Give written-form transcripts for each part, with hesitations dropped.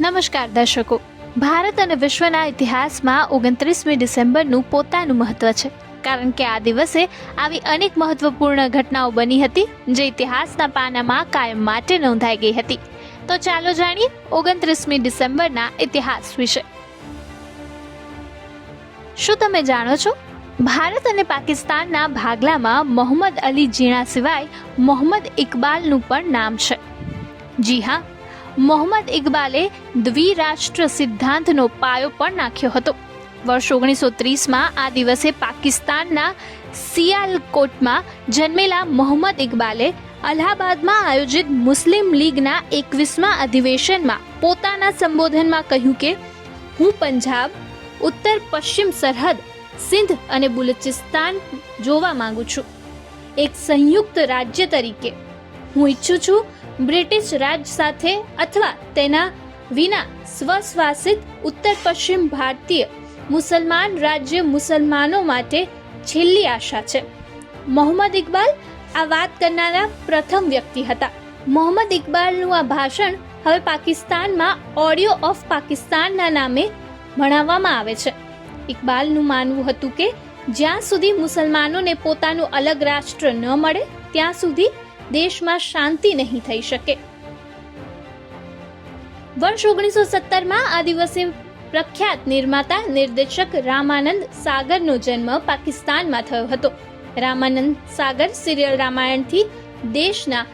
નમસ્કાર દર્શકો, ભારત અને વિશ્વના ઇતિહાસમાં 29મી ડિસેમ્બરનું પોતાનું મહત્વ છે, કારણ કે આ દિવસે આવી અનેક મહત્વપૂર્ણ ઘટનાઓ બની હતી જે ઇતિહાસના પાનામાં કાયમ માટે નોંધાઈ ગઈ હતી. તો ચાલો જાણીએ 29મી ડિસેમ્બરના ઇતિહાસ વિશે. શું તમે જાણો છો, ભારત અને પાકિસ્તાનના ભાગલામાં મોહમ્મદ અલી જીણા સિવાય મોહમ્મદ ઇકબાલનું પણ નામ છે. જી હા, મોહમ્મદ ઇકબાલે દ્વિરાષ્ટ્ર સિદ્ધાંતનો પાયો પણ નાખ્યો હતો. વર્ષ 1930માં આ દિવસે પાકિસ્તાનના સિયાલકોટમાં જન્મેલા મોહમ્મદ ઇકબાલે અલ્હાબાદમાં આયોજિત મુસ્લિમ લીગના 21મા અધિવેશનમાં પોતાના સંબોધનમાં કહ્યું કે હું પંજાબ, ઉત્તર પશ્ચિમ સરહદ, સિંધ અને બલુચિસ્તાન જોવા માંગુ છું. એક સંયુક્ત રાજ્ય તરીકે હું ઈચ્છું છું બ્રિટિશ રાજ સાથે અથવા તેના વિના સ્વશાસિત ઉત્તર પશ્ચિમ ભારતીય મુસલમાન રાજ્ય મુસલમાનો માટે છેલ્લી આશા છે. મોહમ્મદ ઇકબાલ આ વાત કરનારા પ્રથમ વ્યક્તિ હતા. મોહમ્મદ ઇકબાલનું આ ભાષણ હવે પાકિસ્તાનમાં ઓડિયો ઓફ પાકિસ્તાનના નામે ભણાવવામાં આવે છે. ઇકબાલનું માનવું હતું કે જ્યાં સુધી મુસલમાનોને પોતાનું અલગ રાષ્ટ્ર ન મળે ત્યાં સુધી દેશમાં શાંતિ નહીં થઈ શકે. વર્ષ 1917માં આ દિવસે પ્રખ્યાત નિર્માતા નિર્દેશક રામાનંદ સાગરનો જન્મ પાકિસ્તાનમાં થયો હતો. રામાનંદ સાગર સિરિયલ રામાયણથી દેશના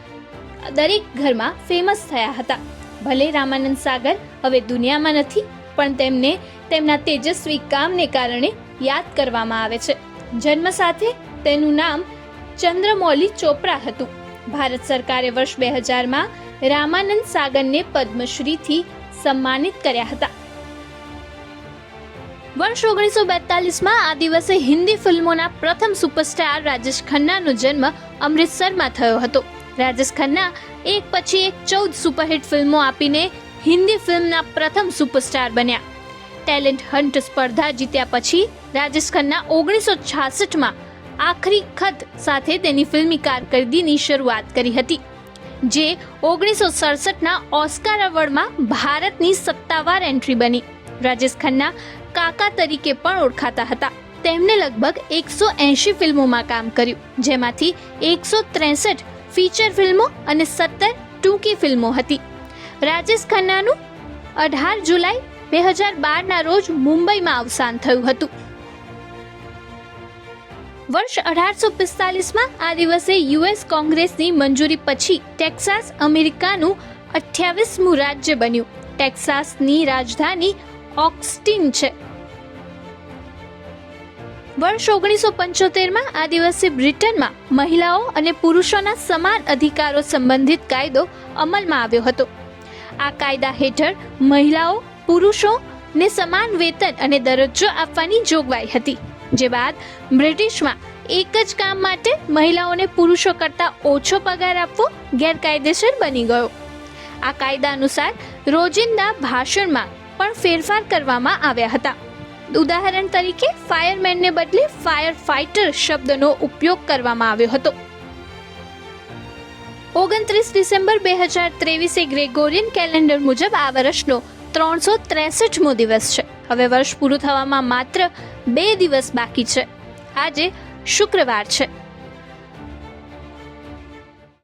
દરેક ઘરમાં ફેમસ થયા હતા. ભલે રામાનંદ સાગર હવે દુનિયામાં નથી, પણ તેમને તેમના તેજસ્વી કામને કારણે યાદ કરવામાં આવે છે. જન્મ સાથે તેનું નામ ચંદ્રમૌલી ચોપરા હતું. ભારત સરકારે વર્ષ 2000માં રામાનંદ સાગરને પદ્મશ્રીથી સન્માનિત કર્યા હતા. વર્ષ 1942માં આ દિવસે હિન્દી ફિલ્મોના પ્રથમ સુપરસ્ટાર રાજેશ ખન્નાનો જન્મ અમૃતસરમાં થયો હતો. રાજેશ ખન્ના એક પછી એક 14 સુપરહિટ ફિલ્મો આપીને હિન્દી ફિલ્મના પ્રથમ સુપરસ્ટાર બન્યા. ટેલેન્ટ હન્ટ સ્પર્ધા જીત્યા પછી રાજેશ ખન્ના 1966માં આખરી ખત સાથે તેની ફિલ્મી કારકિર્દીની શરૂઆત કરી હતી, જે 1967ના ઓસ્કાર એવોર્ડમાં ભારતની સત્તાવાર એન્ટ્રી બની. રાજેશ ખન્ના કાકા તરીકે પણ ઓળખાતા હતા. તેમણે લગભગ 180 ફિલ્મોમાં કામ કર્યું, જેમાંથી 163 ફીચર ફિલ્મો અને 17 ટૂંકી ફિલ્મો હતી. રાજેશ ખન્નાનું 18 જુલાઈ 2012ના રોજ મુંબઈમાં અવસાન થયું હતું. વર્ષ 1845માં આ દિવસે યુએસ કોંગ્રેસની મંજૂરી પછી ટેક્સાસ અમેરિકાનું 28મું રાજ્ય બન્યું. ટેક્સાસની રાજધાની ઓક્સ્ટિન છે. વર્ષ 1975માં આ દિવસે બ્રિટનમાં મહિલાઓ અને પુરુષોના સમાન અધિકારો સંબંધિત કાયદો અમલમાં આવ્યો હતો. આ કાયદા હેઠળ મહિલાઓ પુરુષોને સમાન વેતન અને દરજ્જો આપવાની જોગવાઈ હતી, જે બાદ બ્રિટિશમાં એક જ કામ માટે મહિલાઓને પુરુષો કરતાં ઓછો પગાર આપવો ગેરકાયદેસર બની ગયો. આ કાયદા અનુસાર રોજિંદા ભાષણમાં પણ ફેરફાર કરવામાં આવ્યા હતા. ઉદાહરણ તરીકે ફાયરમેનને બદલે ફાયર ફાઇટર શબ્દનો ઉપયોગ કરવામાં આવ્યો હતો. 29 ડિસેમ્બર 2023 ગ્રેગોરિયન કેલેન્ડર મુજબ આ વર્ષનો 363મો દિવસ છે. હવે વર્ષ પૂરું થવામાં માત્ર 2 દિવસ બાકી છે. આજે શુક્રવાર છે.